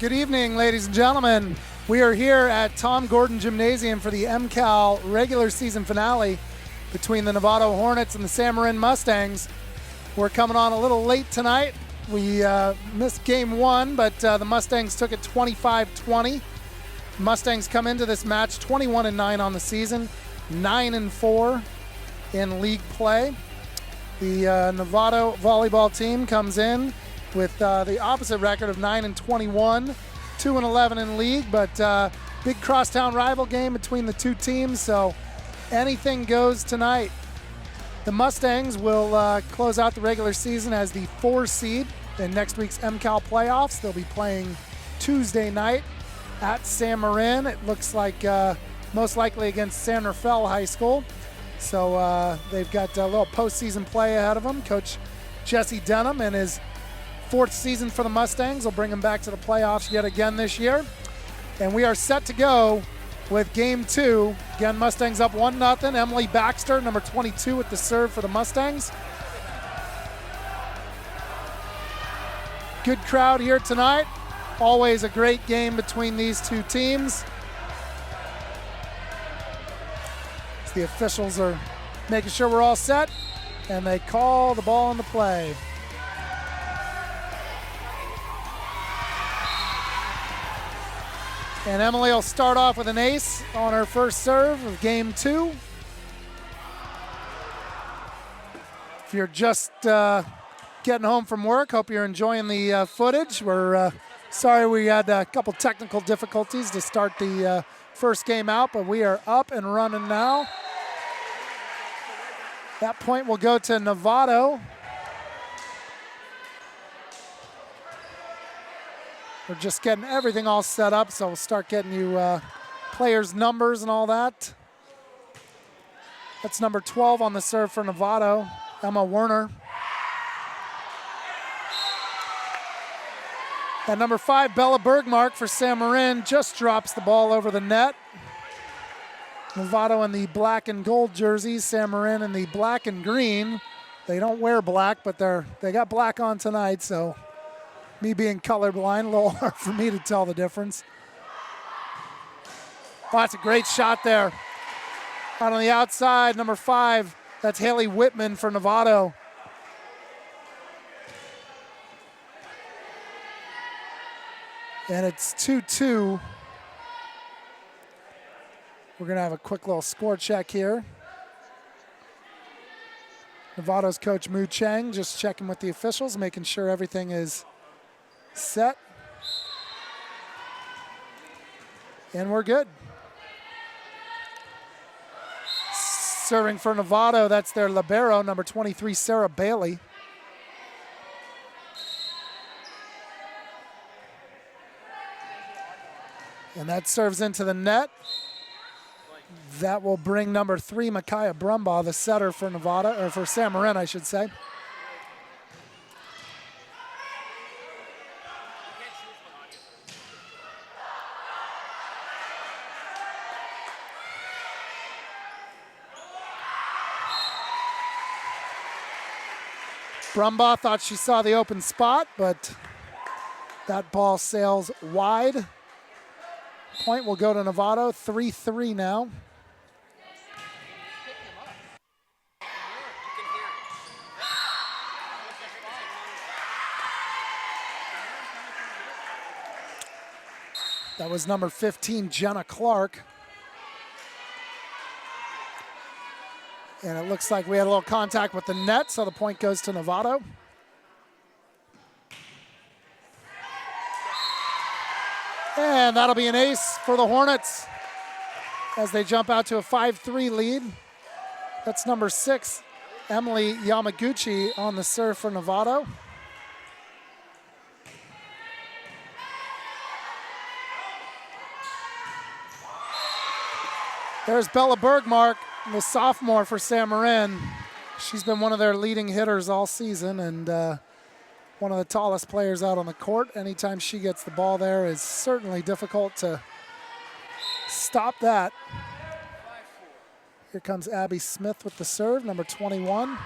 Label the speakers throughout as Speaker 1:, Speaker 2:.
Speaker 1: Good evening, ladies and gentlemen. We are here at Tom Gordon Gymnasium for the MCAL regular season finale between the Novato Hornets and the San Marin Mustangs. We're coming on a little late tonight. We missed game one, but the Mustangs took it 25-20. Mustangs come into this match 21-9 on the season, 9-4 in league play. The Novato volleyball team comes in with the opposite record of 9-21, 2-11 in league, but big crosstown rival game between the two teams, so anything goes tonight. The Mustangs will close out the regular season as the 4 seed in next week's MCAL playoffs. They'll be playing Tuesday night at San Marin. It looks like most likely against San Rafael High School. So they've got a little postseason play ahead of them. Coach Jesse Denham and his 4th season for the Mustangs will bring them back to the playoffs yet again this year. And we are set to go with game 2. Again, Mustangs up 1-0. Emily Baxter, number 22, with the serve for the Mustangs. Good crowd here tonight. Always a great game between these two teams. The officials are making sure we're all set, and they call the ball into play. And Emily will start off with an ace on her first serve of game 2. If you're just getting home from work, hope you're enjoying the footage. We're sorry we had a couple technical difficulties to start the first game out, but we are up and running now. That point will go to Novato. We're just getting everything all set up, so we'll start getting you players' numbers and all that. That's number 12 on the serve for Novato, Emma Werner. And number 5, Bella Bergmark for San Marin, just drops the ball over the net. Novato in the black and gold jerseys, San Marin in the black and green. They don't wear black, but they got black on tonight, so me being colorblind, a little hard for me to tell the difference. Oh, that's a great shot there. Out on the outside, number 5, that's Haley Whitman for Novato. And it's 2-2. We're going to have a quick little score check here. Novato's coach Mu Cheng just checking with the officials, making sure everything is set. And we're good. Serving for Novato, that's their libero, number 23, Sarah Bailey. And that serves into the net. That will bring number 3, Micaiah Brumbaugh, the setter for Novato, or for San Marin, I should say. Brumbaugh thought she saw the open spot, but that ball sails wide. Point will go to Novato, 3-3 now. That was number 15, Jenna Clark. And it looks like we had a little contact with the net, so the point goes to Novato. And that'll be an ace for the Hornets as they jump out to a 5-3 lead. That's number 6, Emily Yamaguchi on the serve for Novato. There's Bella Bergmark, the sophomore for San Marin. She's been one of their leading hitters all season and one of the tallest players out on the court. Anytime she gets the ball there, is certainly difficult to stop that. Here comes Abby Smith with the serve, number 21.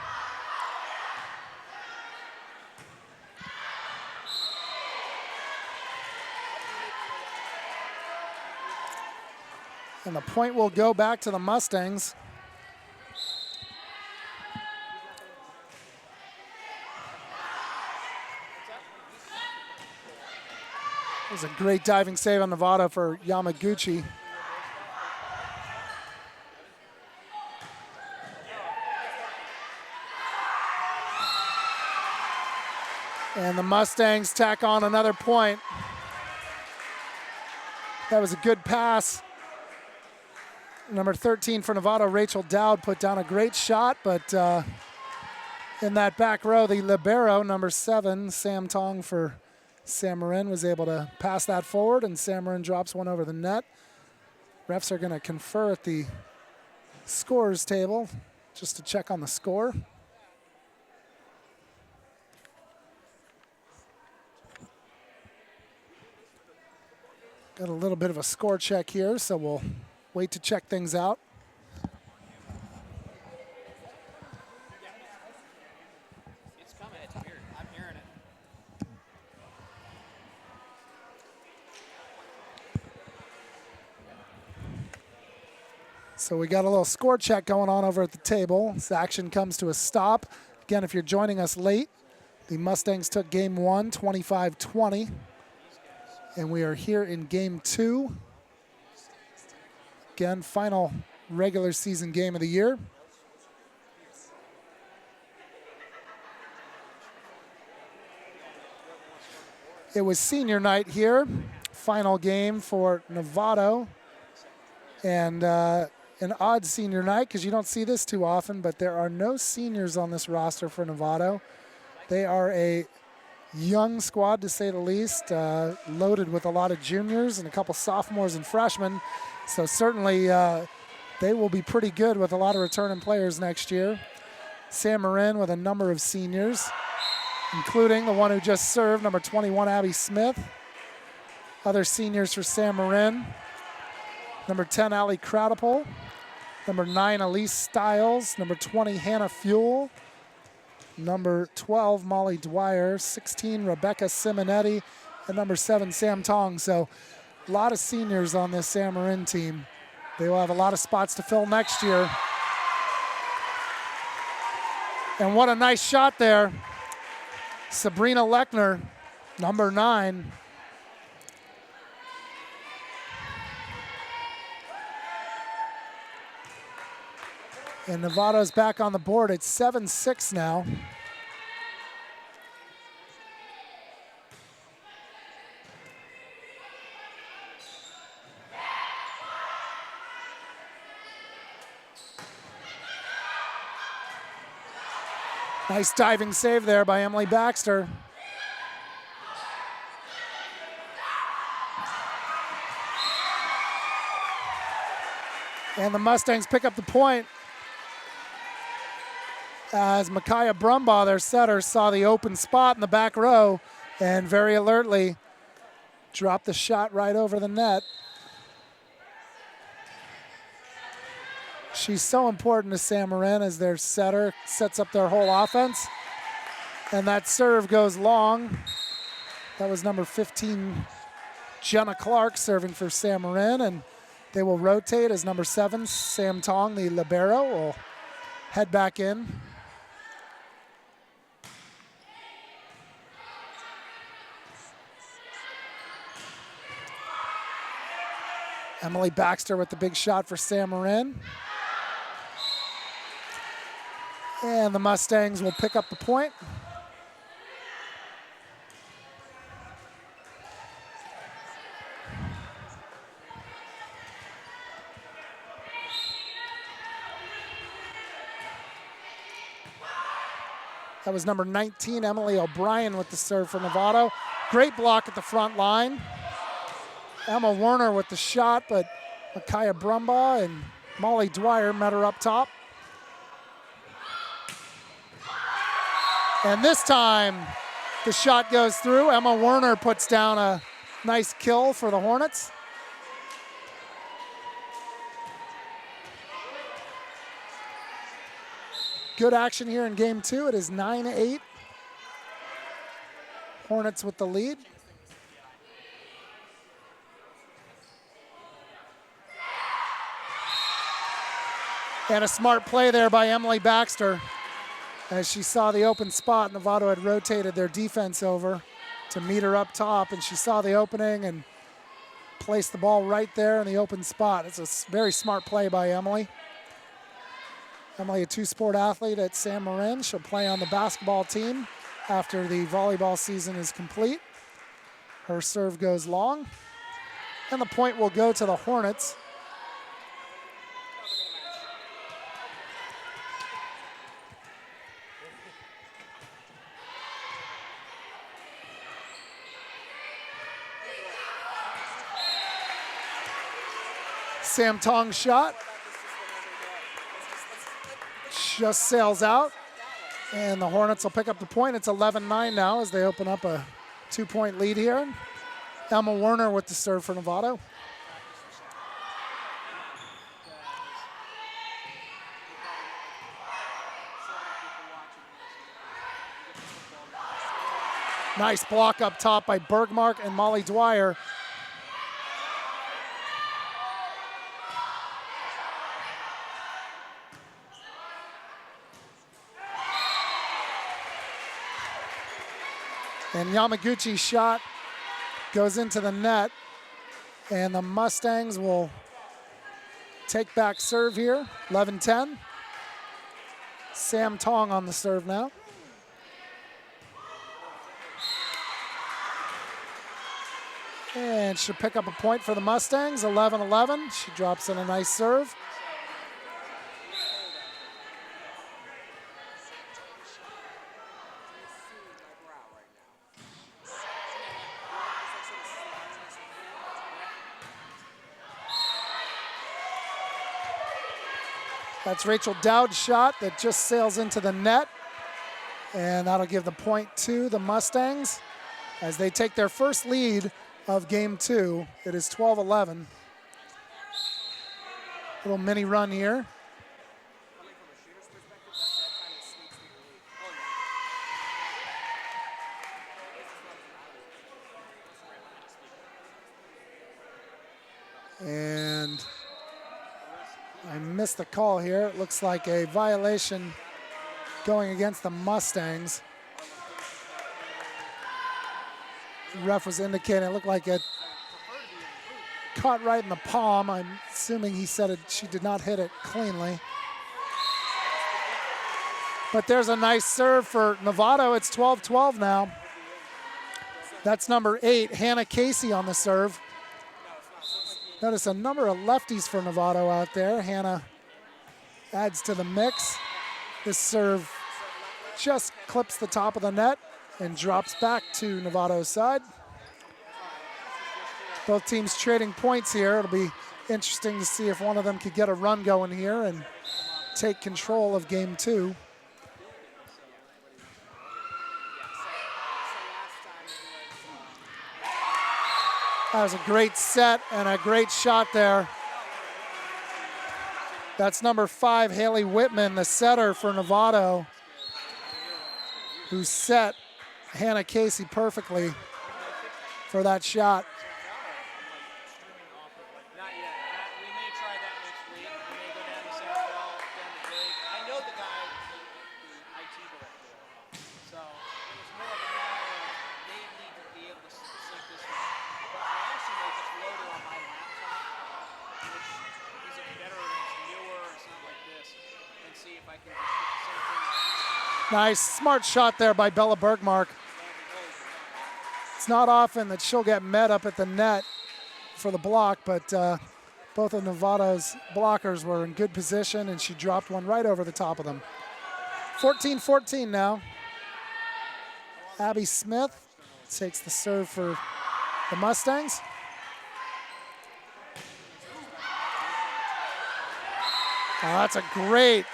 Speaker 1: And the point will go back to the Mustangs. It was a great diving save on Novato for Yamaguchi. And the Mustangs tack on another point. That was a good pass. Number 13 for Novato, Rachel Dowd, put down a great shot, but in that back row, the libero, number 7, Sam Tong for Sam Marin, was able to pass that forward, and Sam Marin drops one over the net. Refs are going to confer at the scorers table just to check on the score. Got a little bit of a score check here, so we'll wait to check things out.
Speaker 2: It's coming. It's weird. I'm hearing it.
Speaker 1: So we got a little score check going on over at the table. This action comes to a stop. Again, if you're joining us late, the Mustangs took game 1, 25-20. And we are here in game 2. Again, final regular season game of the year. It was senior night here. Final game for Novato. And an odd senior night because you don't see this too often, but there are no seniors on this roster for Novato. They are a young squad, to say the least, loaded with a lot of juniors and a couple sophomores and freshmen. So certainly they will be pretty good with a lot of returning players next year. Sam Marin with a number of seniors, including the one who just served, number 21, Abby Smith. Other seniors for Sam Marin, number 10, Allie Cradipole, number 9, Elise Stiles, number 20, Hannah Fuel, number 12, Molly Dwyer, 16, Rebecca Simonetti, and number 7, Sam Tong. So a lot of seniors on this Sam Marin team. They will have a lot of spots to fill next year. And what a nice shot there. Sabrina Lechner, number 9. And Novato's back on the board. It's 7-6 now. Nice diving save there by Emily Baxter. And the Mustangs pick up the point as Micaiah Brumbaugh, their setter, saw the open spot in the back row and very alertly dropped the shot right over the net. She's so important to Sam Marin as their setter, sets up their whole offense. And that serve goes long. That was number 15, Jenna Clark, serving for Sam Marin, and they will rotate as number 7, Sam Tong, the libero, will head back in. Emily Baxter with the big shot for Sam Marin. And the Mustangs will pick up the point. That was number 19, Emily O'Brien with the serve for Novato. Great block at the front line. Emma Werner with the shot, but Micaiah Brumbaugh and Molly Dwyer met her up top. And this time, the shot goes through. Emma Werner puts down a nice kill for the Hornets. Good action here in game 2. It is 9-8. Hornets with the lead. And a smart play there by Emily Baxter as she saw the open spot. Novato had rotated their defense over to meet her up top, and she saw the opening and placed the ball right there in the open spot. It's a very smart play by Emily. Emily, a two-sport athlete at San Marin. She'll play on the basketball team after the volleyball season is complete. Her serve goes long, and the point will go to the Hornets. Sam Tong's shot just sails out, and the Hornets will pick up the point. It's 11-9 now as they open up a 2-point lead here. Emma Werner with the serve for Novato. Nice block up top by Bergmark and Molly Dwyer. And Yamaguchi's shot goes into the net, and the Mustangs will take back serve here, 11-10. Sam Tong on the serve now. And she'll pick up a point for the Mustangs, 11-11. She drops in a nice serve. That's Rachel Dowd's shot that just sails into the net. And that'll give the point to the Mustangs as they take their first lead of game 2. It is 12-11. Little mini run here. And I missed the call here. It looks like a violation going against the Mustangs. The ref was indicating it looked like it caught right in the palm. I'm assuming he said it, she did not hit it cleanly. But there's a nice serve for Novato. It's 12-12 now. That's number 8, Hannah Casey on the serve. Notice a number of lefties for Novato out there. Hannah adds to the mix. This serve just clips the top of the net and drops back to Novato's side. Both teams trading points here. It'll be interesting to see if one of them could get a run going here and take control of game 2. That was a great set and a great shot there. That's number 5, Haley Whitman, the setter for Novato, who set Hannah Casey perfectly for that shot. Nice, smart shot there by Bella Bergmark. It's not often that she'll get met up at the net for the block, but both of Novato's blockers were in good position, and she dropped one right over the top of them. 14-14 now. Abby Smith takes the serve for the Mustangs. Oh, that's a great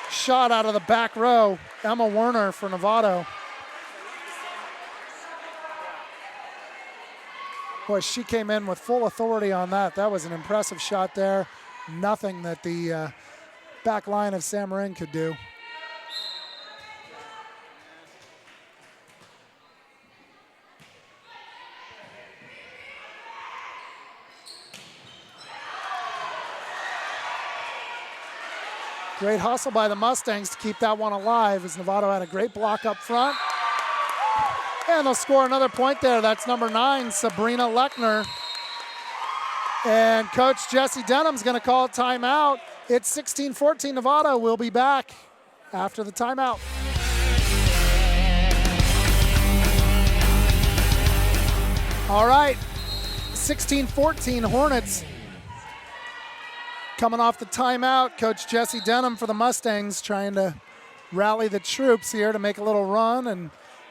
Speaker 1: shot out of the back row. Emma Werner for Novato. Boy, she came in with full authority on that. That was an impressive shot there. Nothing that the back line of San Marin could do. Great hustle by the Mustangs to keep that one alive as Novato had a great block up front. And they'll score another point there. That's number 9, Sabrina Lechner. And Coach Jesse Denham's going to call a timeout. It's 16-14 Novato. We'll be back after the timeout. All right, 16-14 Hornets. Coming off the timeout, Coach Jesse Denham for the Mustangs trying to rally the troops here to make a little run and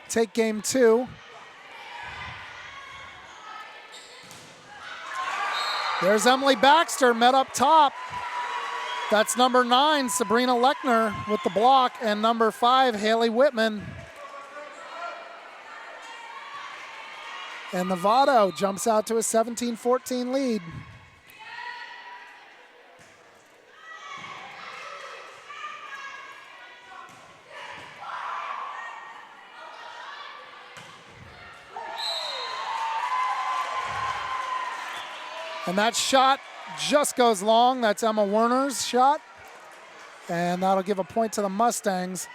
Speaker 1: take game 2. There's Emily Baxter met up top. That's number 9, Sabrina Lechner with the block, and number 5, Haley Whitman. And Novato jumps out to a 17-14 lead. And that shot just goes long. That's Emma Werner's shot. And that'll give a point to the Mustangs.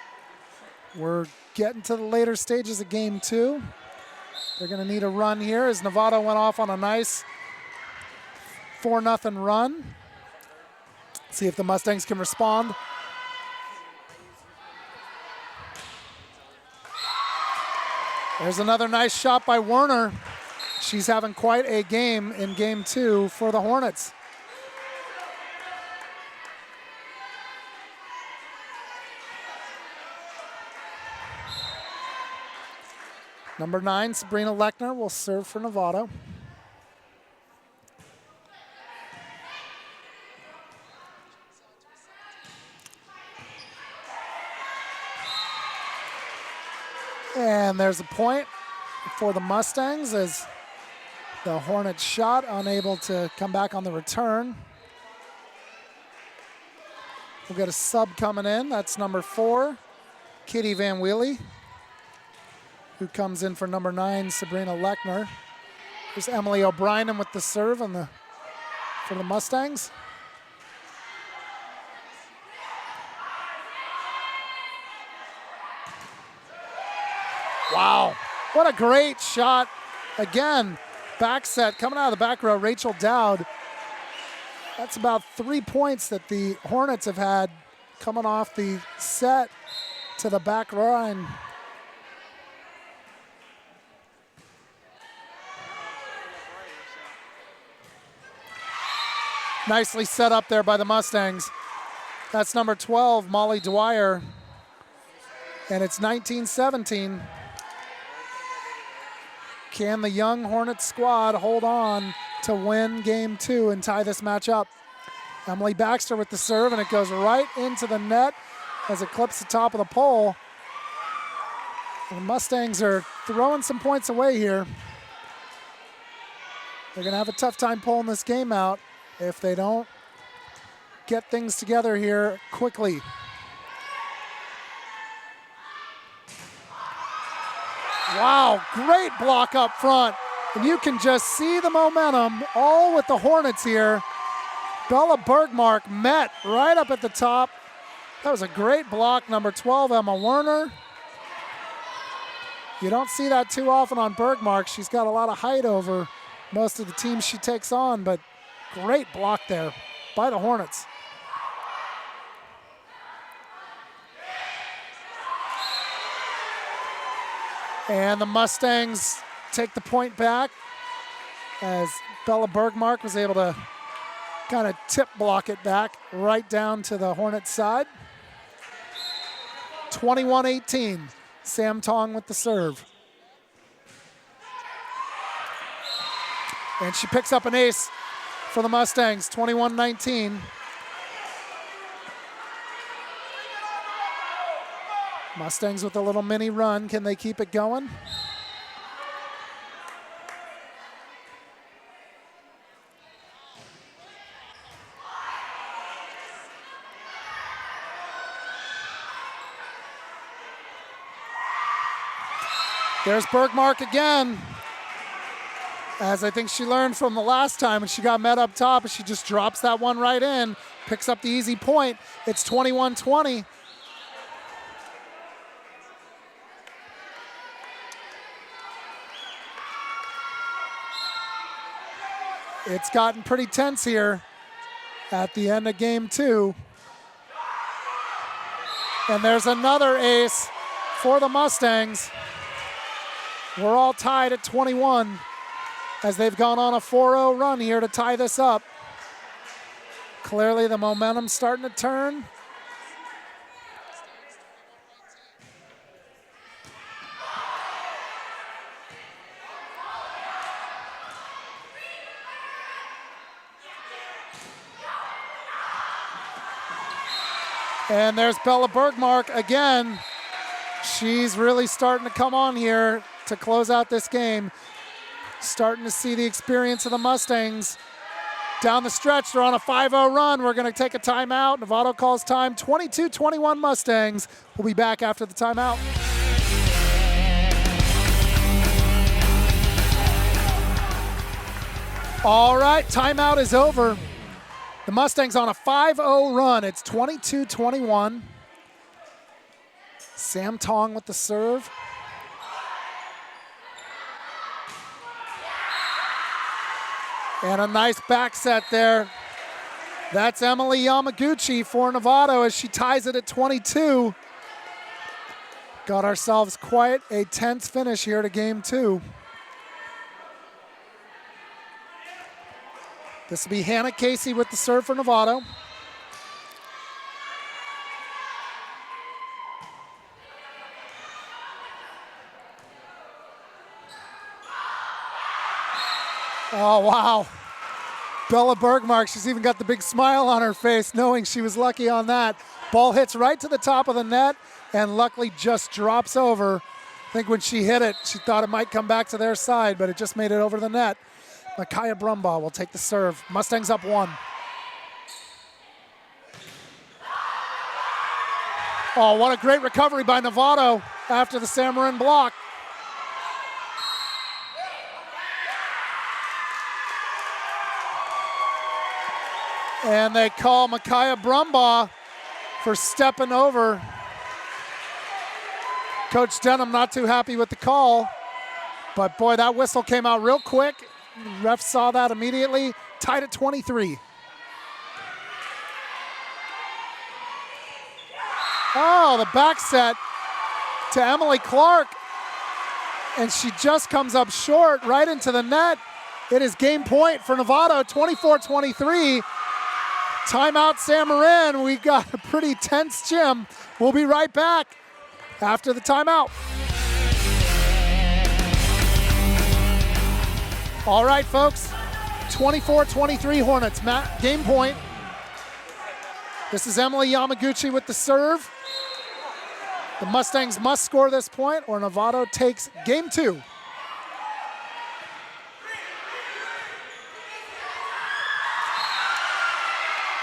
Speaker 1: We're getting to the later stages of game 2. They're going to need a run here as Novato went off on a nice 4-0 run. See if the Mustangs can respond. There's another nice shot by Werner. She's having quite a game in game 2 for the Hornets. Number 9, Sabrina Lechner will serve for Novato. And there's a point for the Mustangs as the Hornets shot, unable to come back on the return. We'll get a sub coming in. That's number 4, Kitty Van Wheely, who comes in for number 9, Sabrina Lechner. There's Emily O'Brien with the serve for the Mustangs. Wow, what a great shot. Again, back set coming out of the back row, Rachel Dowd. That's about 3 points that the Hornets have had coming off the set to the back line. Nicely set up there by the Mustangs. That's number 12, Molly Dwyer. And it's 19-17. Can the young Hornets squad hold on to win game 2 and tie this match up? Emily Baxter with the serve, and it goes right into the net as it clips the top of the pole. And the Mustangs are throwing some points away here. They're going to have a tough time pulling this game out if they don't get things together here quickly. Wow, great block up front. And you can just see the momentum all with the Hornets here. Bella Bergmark met right up at the top. That was a great block, number 12, Emma Werner. You don't see that too often on Bergmark. She's got a lot of height over most of the teams she takes on, but great block there by the Hornets. And the Mustangs take the point back as Bella Bergmark was able to kind of tip block it back right down to the Hornets side. 21-18, Sam Tong with the serve. And she picks up an ace for the Mustangs, 21-19. Mustangs with a little mini run. Can they keep it going? There's Bergmark again. as I think she learned from the last time when she got met up top, and she just drops that one right in, picks up the easy point. It's 21-20. It's gotten pretty tense here at the end of game 2. And there's another ace for the Mustangs. We're all tied at 21 as they've gone on a 4-0 run here to tie this up. Clearly the momentum's starting to turn. And there's Bella Bergmark again. She's really starting to come on here to close out this game. Starting to see the experience of the Mustangs. Down the stretch, they're on a 5-0 run. We're going to take a timeout. Novato calls time, 22-21 Mustangs. We'll be back after the timeout. All right, timeout is over. The Mustangs on a 5-0 run. It's 22-21. Sam Tong with the serve. And a nice back set there. That's Emily Yamaguchi for Novato as she ties it at 22. Got ourselves quite a tense finish here to game 2. This will be Hannah Casey with the serve for Novato. Oh, wow. Bella Bergmark, she's even got the big smile on her face knowing she was lucky on that. Ball hits right to the top of the net and luckily just drops over. I think when she hit it, she thought it might come back to their side, but it just made it over the net. Micaiah Brumbaugh will take the serve. Mustangs up 1. Oh, what a great recovery by Novato after the Marin block. And they call Micaiah Brumbaugh for stepping over. Coach Denham not too happy with the call, but boy, that whistle came out real quick. The ref saw that immediately, tied at 23. Oh, the back set to Emily Clark, and she just comes up short right into the net. It is game point for Novato, 24-23. Timeout Marin. We got a pretty tense gym. We'll be right back after the timeout. All right, folks, 24-23 Hornets, game point. This is Emily Yamaguchi with the serve. The Mustangs must score this point or Novato takes game 2.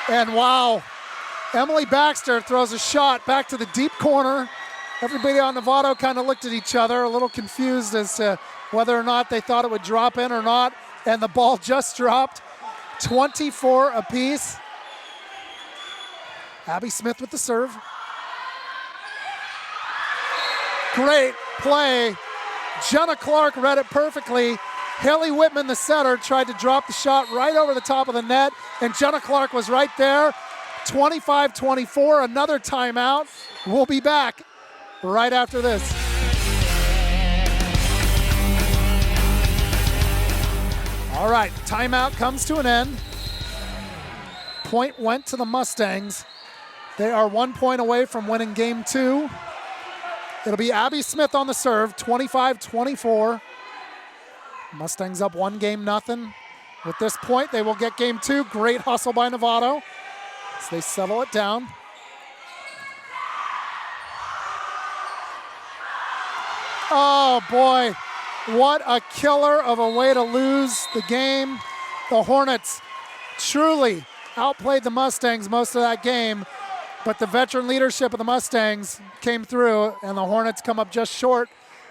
Speaker 1: And wow, Emily Baxter throws a shot back to the deep corner. Everybody on Novato kind of looked at each other, a little confused as to whether or not they thought it would drop in or not. And the ball just dropped, 24 apiece. Abby Smith with the serve. Great play. Jenna Clark read it perfectly. Haley Whitman, the setter, tried to drop the shot right over the top of the net, and Jenna Clark was right there. 25-24, another timeout. We'll be back right after this. All right, timeout comes to an end. Point went to the Mustangs. They are 1 point away from winning game 2. It'll be Abby Smith on the serve, 25-24. Mustangs up 1-0. With this point, they will get game 2. Great hustle by Novato as they settle it down. Oh boy, what a killer of a way to lose the game. The Hornets truly outplayed the Mustangs most of that game, but the veteran leadership of the Mustangs came through and the Hornets come up just short.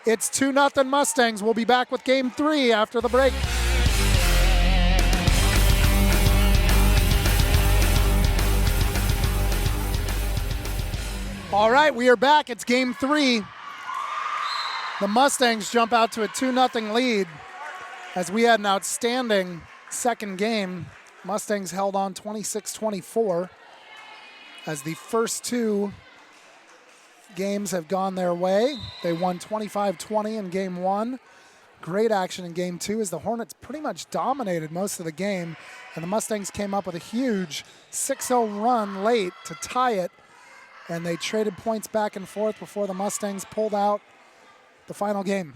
Speaker 1: It's 2-0 Mustangs. We'll be back with game 3 after the break. All right, we are back. It's game 3. The Mustangs jump out to a 2-0 lead as we had an outstanding second game. Mustangs held on 26-24 as the first 2 games have gone their way. They won 25-20 in game 1. Great action in game 2 as the Hornets pretty much dominated most of the game, and the Mustangs came up with a huge 6-0 run late to tie it, and they traded points back and forth before the Mustangs pulled out the final game.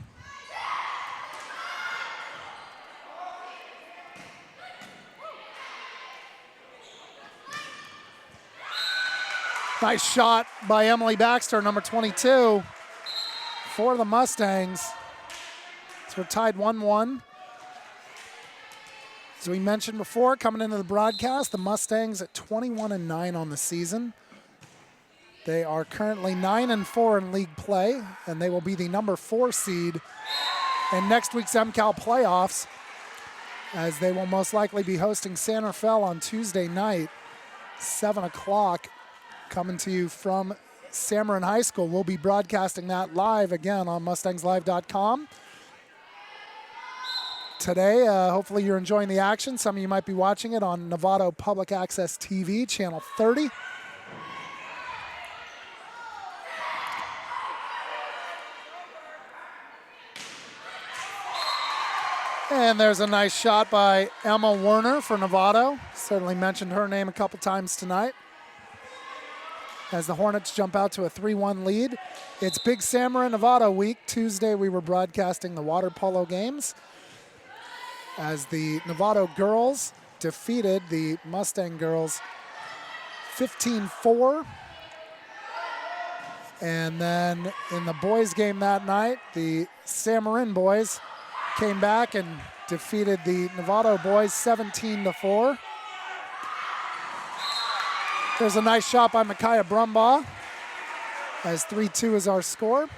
Speaker 1: Nice shot by Emily Baxter, number 22, for the Mustangs. So we're tied 1-1. As we mentioned before, coming into the broadcast, the Mustangs at 21-9 on the season. They are currently 9-4 in league play, and they will be the number 4 seed in next week's MCAL playoffs, as they will most likely be hosting San Rafael on Tuesday night, 7 o'clock, coming to you from Marin High School. We'll be broadcasting that live again on mustangslive.com. Today, hopefully you're enjoying the action. Some of you might be watching it on Novato Public Access TV, channel 30. And there's a nice shot by Emma Werner for Novato. Certainly mentioned her name a couple times tonight. As the Hornets jump out to a 3-1 lead. It's Big Marin Novato week. Tuesday we were broadcasting the water polo games as the Novato girls defeated the Mustang girls 15-4. And then in the boys game that night, the Marin boys came back and defeated the Novato boys 17-4. There's a nice shot by Micaiah Brumbaugh as 3-2 is our score.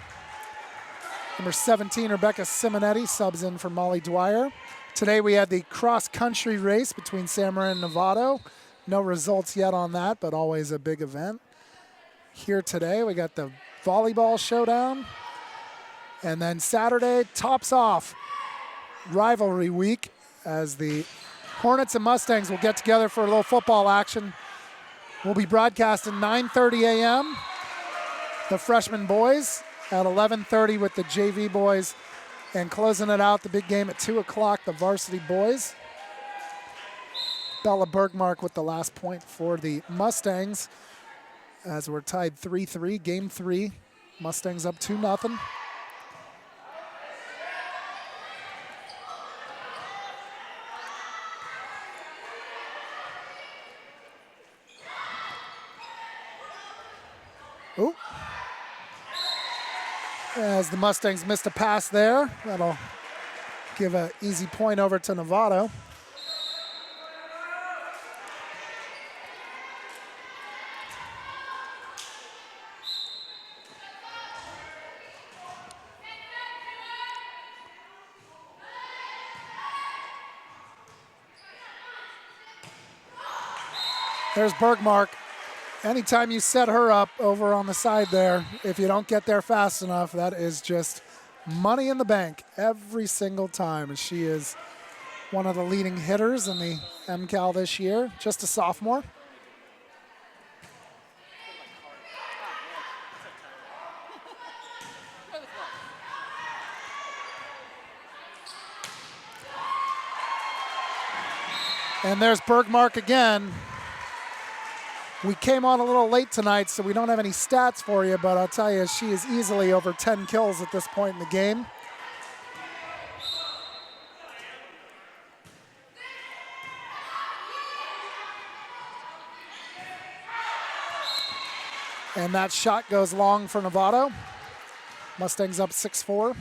Speaker 1: Number 17, Rebecca Simonetti, subs in for Molly Dwyer. Today we had the cross-country race between Marin and Novato. No results yet on that, but always a big event. Here today we got the volleyball showdown. And then Saturday tops off rivalry week as the Hornets and Mustangs will get together for a little football action. We'll be broadcasting 9:30 a.m. the freshman boys at 11:30 with the JV boys, and closing it out, the big game at 2 o'clock, the varsity boys. Bella Bergmark with the last point for the Mustangs as we're tied 3-3, game 3. Mustangs up 2-0. Ooh. As the Mustangs missed a pass there, that'll give an easy point over to Novato. There's Bergmark. Anytime you set her up over on the side there, if you don't get there fast enough, that is just money in the bank every single time. And she is one of the leading hitters in the MCAL this year, just a sophomore. And there's Bergmark again. We came on a little late tonight, so we don't have any stats for you, but I'll tell you, she is easily over 10 kills at this point in the game. And that shot goes long for Novato. Mustangs up 6-4.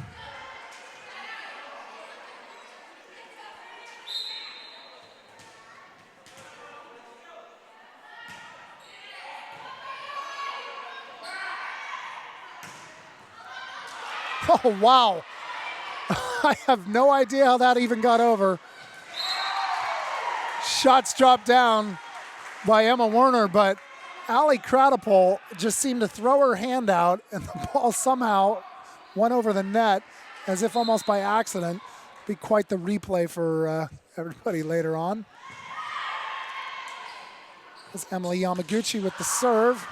Speaker 1: Oh, wow. I have no idea how that even got over. Shots dropped down by Emma Werner, but Allie Cradipole just seemed to throw her hand out, and the ball somehow went over the net as if almost by accident. Be quite the replay for everybody later on. There's Emily Yamaguchi with the serve.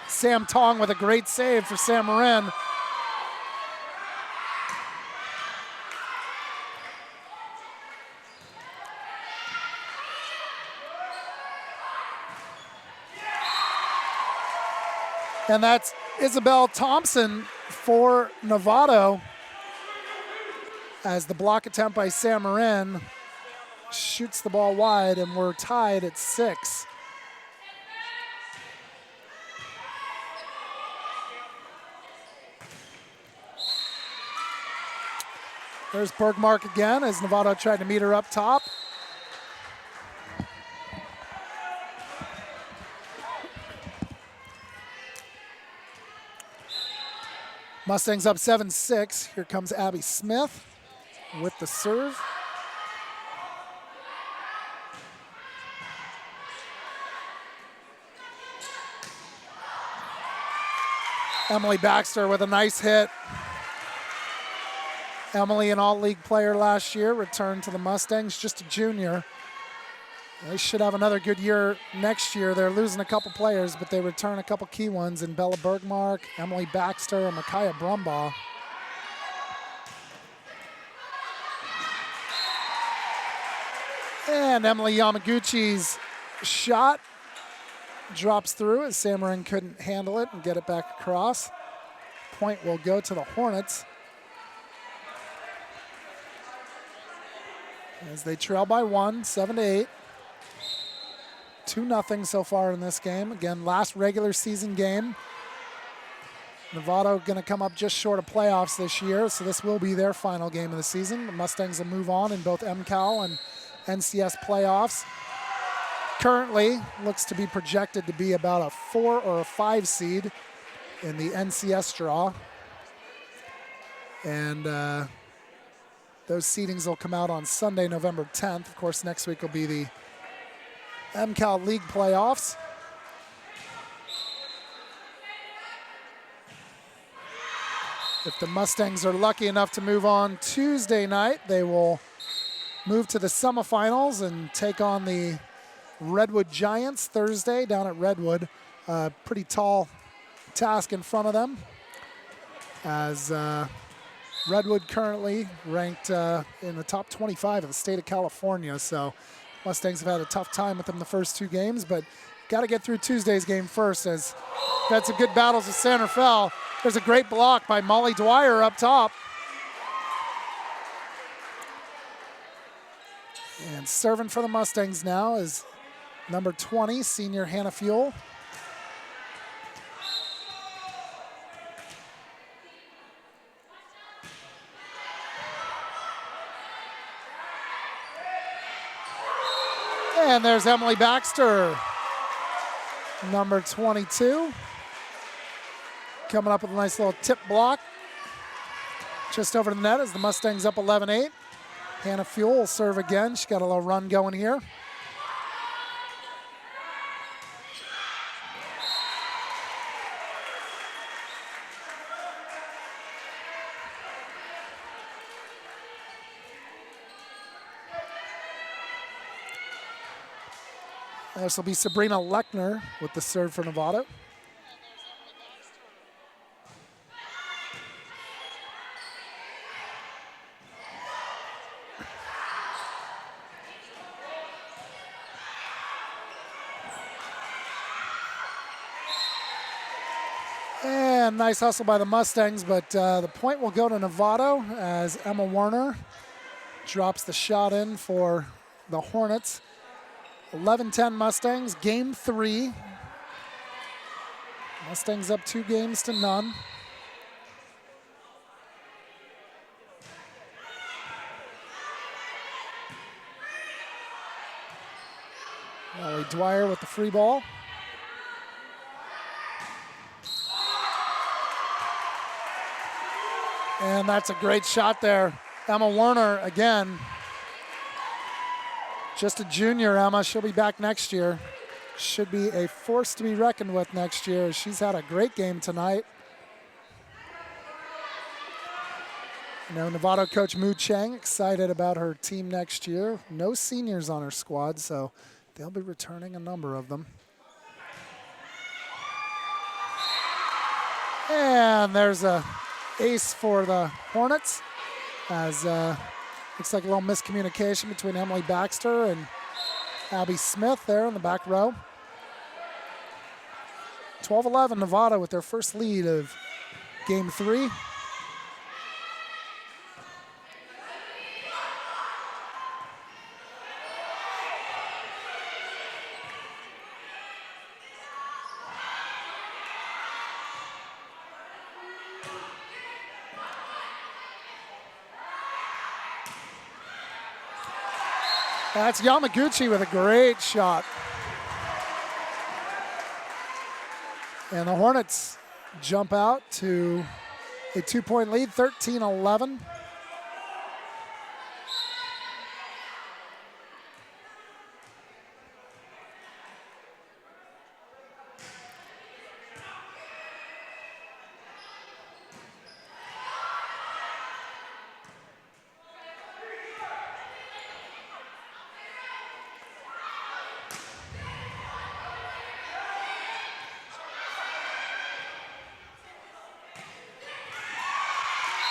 Speaker 1: Sam Tong with a great save for Sam Marin. And that's Isabel Thompson for Novato, as the block attempt by Sam Marin shoots the ball wide, and we're tied at 6. There's Bergmark again as Novato tried to meet her up top. Mustangs up 7-6. Here comes Abby Smith with the serve. Emily Baxter with a nice hit. Emily, an all-league player last year, returned to the Mustangs, just a junior. They should have another good year next year. They're losing a couple players, but they return a couple key ones in Bella Bergmark, Emily Baxter, and Micaiah Brumbaugh. And Emily Yamaguchi's shot drops through as Sam Marin couldn't handle it and get it back across. Point will go to the Hornets as they trail by 1, 7-8. 2-0 so far in this game. Again, last regular season game. Novato going to come up just short of playoffs this year, so this will be their final game of the season. The Mustangs will move on in both MCAL and NCS playoffs. Currently, looks to be projected to be about a 4 or a 5 seed in the NCS draw. And those seedings will come out on Sunday, November 10th. Of course, next week will be the MCAL League playoffs. If the Mustangs are lucky enough to move on Tuesday night, they will move to the semifinals and take on the Redwood Giants Thursday down at Redwood. Pretty tall task in front of them, as Redwood currently ranked in the top 25 of the state of California. So Mustangs have had a tough time with them the first 2 games, but got to get through Tuesday's game first, as had some good battles with Santa Fe. There's a great block by Molly Dwyer up top. And serving for the Mustangs now is number 20, senior Hannah Fuel. And there's Emily Baxter, number 22. Coming up with a nice little tip block just over the net as the Mustangs up 11-8. Hannah Fuel will serve again. She's got a little run going here. This will be Sabrina Lechner with the serve for Novato. And nice hustle by the Mustangs, but the point will go to Novato as Emma Warner drops the shot in for the Hornets. 11-10 Mustangs, game 3. Mustangs up 2-0. Molly Dwyer with the free ball. And that's a great shot there. Emma Warner again Just a junior, Emma. She'll be back next year. Should be a force to be reckoned with next year. She's had a great game tonight. You know, Novato coach Mu Chang excited about her team next year. No seniors on her squad, so they'll be returning a number of them. And there's a ace for the Hornets, as looks like a little miscommunication between Emily Baxter and Abby Smith there in the back row. 12-11 Novato with their first lead of game 3. That's Yamaguchi with a great shot. And the Hornets jump out to a 2-point lead, 13-11.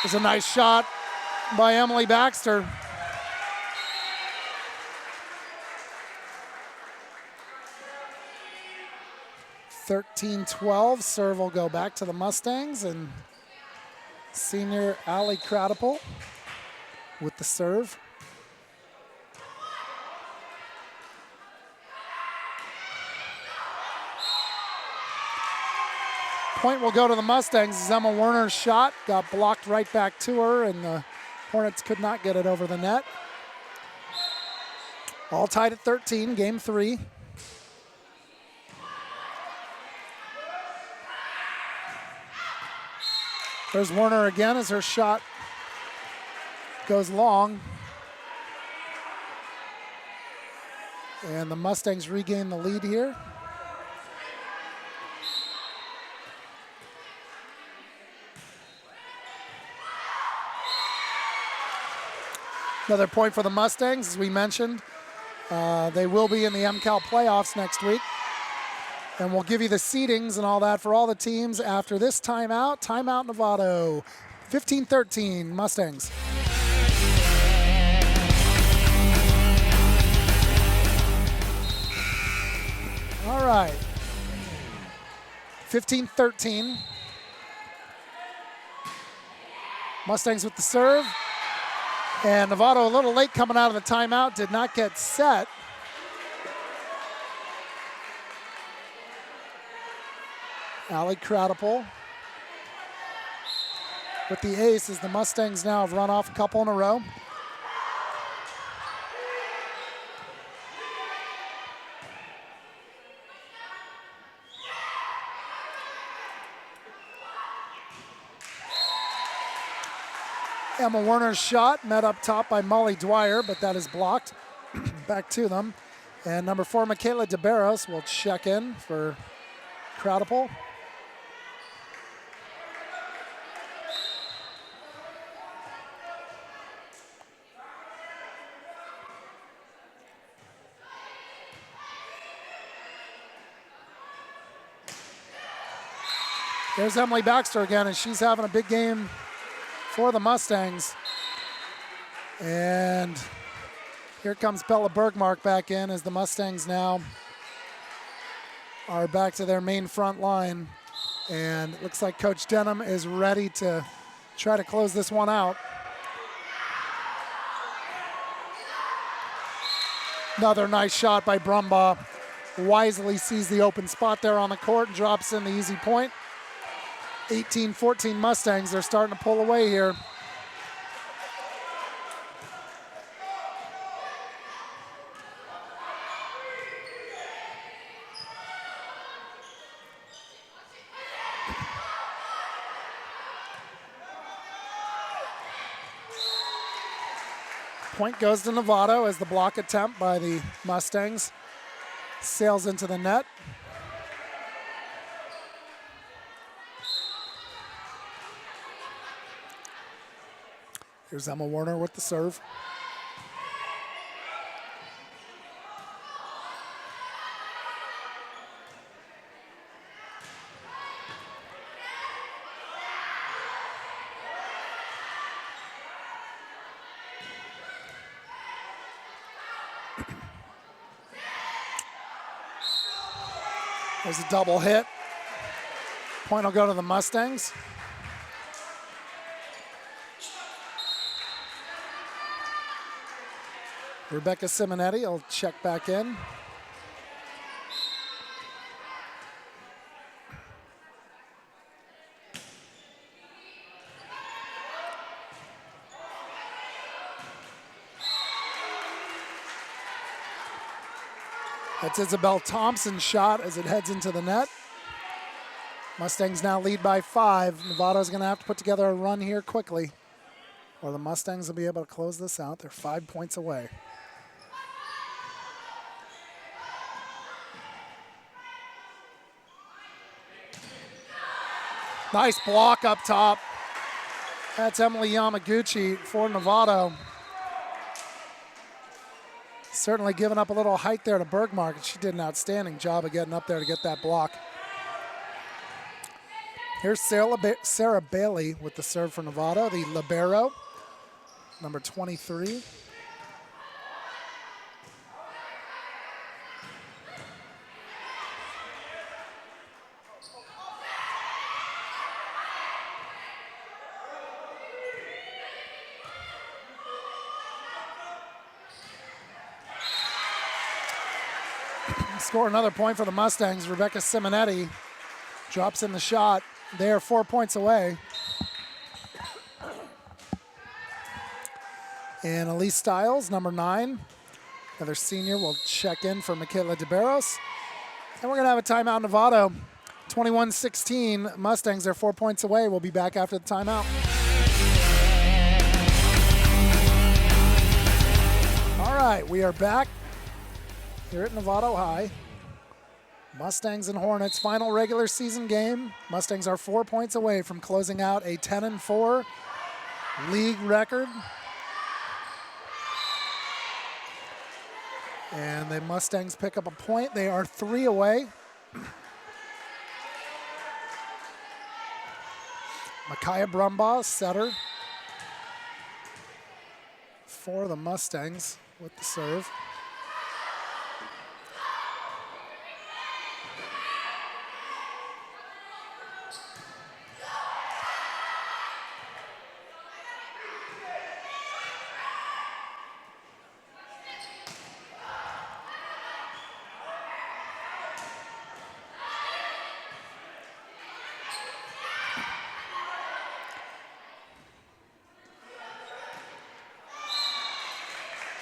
Speaker 1: It's a nice shot by Emily Baxter. (13-12). Serve will go back to the Mustangs, and senior Allie Cradipole with the serve. Point will go to the Mustangs as Emma Werner's shot got blocked right back to her, and the Hornets could not get it over the net. All tied at 13, game 3. There's Werner again as her shot goes long. And the Mustangs regain the lead here. Another point for the Mustangs, as we mentioned. They will be in the MCAL playoffs next week. And we'll give you the seedings and all that for all the teams after this timeout. Timeout Novato, 15-13 Mustangs. All right, 15-13. Mustangs with the serve. And Novato a little late coming out of the timeout, did not get set. Allie Cradipole with the ace as the Mustangs now have run off a couple in a row. Emma Werner's shot met up top by Molly Dwyer, but that is blocked. Back to them. And number 4, Michaela DeBarros will check in for Cradipole. There's Emily Baxter again, and she's having a big game for the Mustangs. And here comes Bella Bergmark back in as the Mustangs now are back to their main front line. And it looks like Coach Denham is ready to try to close this one out. Another nice shot by Brumbaugh. Wisely sees the open spot there on the court and drops in the easy point. 18-14 Mustangs, they're starting to pull away here. Point goes to Novato as the block attempt by the Mustangs sails into the net. Here's Emma Warner with the serve. There's a double hit. Point will go to the Mustangs. Rebecca Simonetti will check back in. That's Isabel Thompson's shot as it heads into the net. Mustangs now lead by 5. Novato's going to have to put together a run here quickly, or the Mustangs will be able to close this out. They're 5 points away. Nice block up top. That's Emily Yamaguchi for Novato. Certainly giving up a little height there to Bergmark, and she did an outstanding job of getting up there to get that block. Here's Sarah Bailey with the serve for Novato, the libero, number 23. Score another point for the Mustangs. Rebecca Simonetti drops in the shot. They are 4 points away. And Elise Stiles, number 9, another senior, will check in for Michaela DeBarros. And we're going to have a timeout, Novato. 21-16, Mustangs are 4 points away. We'll be back after the timeout. All right, we are back here at Novato High. Mustangs and Hornets, final regular season game. Mustangs are 4 points away from closing out a 10-4 league record. And the Mustangs pick up a point. They are 3 away. Micaiah Brumbaugh, setter for the Mustangs with the serve.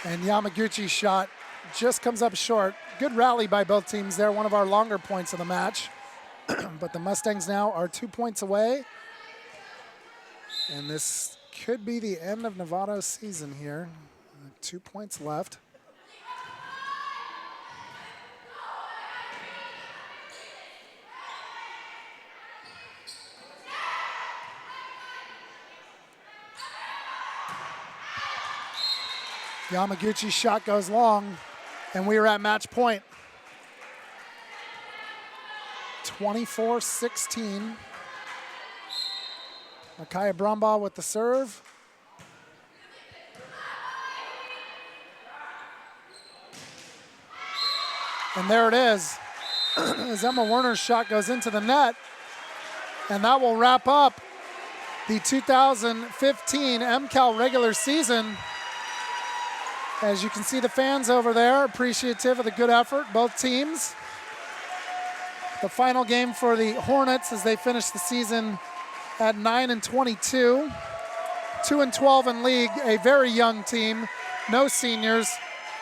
Speaker 1: And Yamaguchi's shot just comes up short. Good rally by both teams there, one of our longer points of the match. But the Mustangs now are 2 points away. And this could be the end of Novato's season here. 2 points left. Yamaguchi's shot goes long, and we are at match point. 24-16. Micaiah Brumbaugh with the serve. And there it is. As Emma Werner's shot goes into the net, and that will wrap up the 2015 MCAL regular season. As you can see, the fans over there appreciative of the good effort, both teams. The final game for the Hornets as they finish the season at 9-22, 2-12 in league, a very young team, no seniors.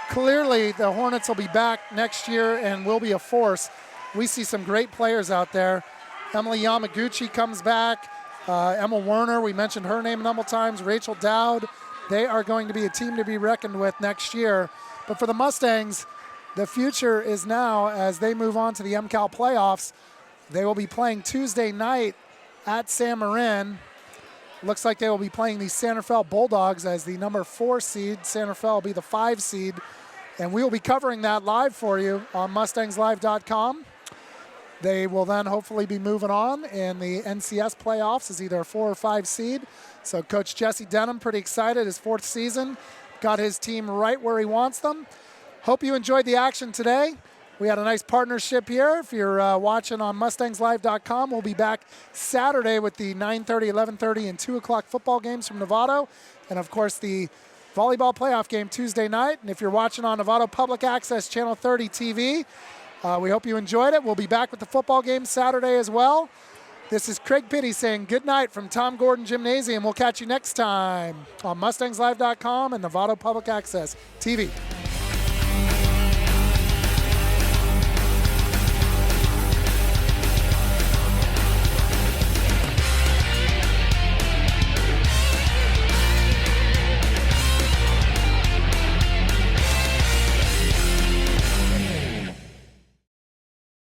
Speaker 1: Clearly, the Hornets will be back next year and will be a force. We see some great players out there. Emily Yamaguchi comes back. Emma Werner, we mentioned her name a number of times. Rachel Dowd, They are going to be a team to be reckoned with next year. But for the Mustangs, the future is now as they move on to the MCAL playoffs. They will be playing Tuesday night at San Marin. Looks like they will be playing the Santa Fe Bulldogs as the number 4 seed. Santa Fe will be the 5 seed. And we will be covering that live for you on MustangsLive.com. They will then hopefully be moving on in the NCS playoffs as either a 4 or 5 seed. So Coach Jesse Denham, pretty excited, his 4th season. Got his team right where he wants them. Hope you enjoyed the action today. We had a nice partnership here. If you're watching on MustangsLive.com, we'll be back Saturday with the 9:30, 11:30, and 2 o'clock football games from Novato. And, of course, the volleyball playoff game Tuesday night. And if you're watching on Novato Public Access Channel 30 TV, we hope you enjoyed it. We'll be back with the football game Saturday as well. This is Craig Pitty saying good night from Tom Gordon Gymnasium. We'll catch you next time on MustangsLive.com and Novato Public Access TV.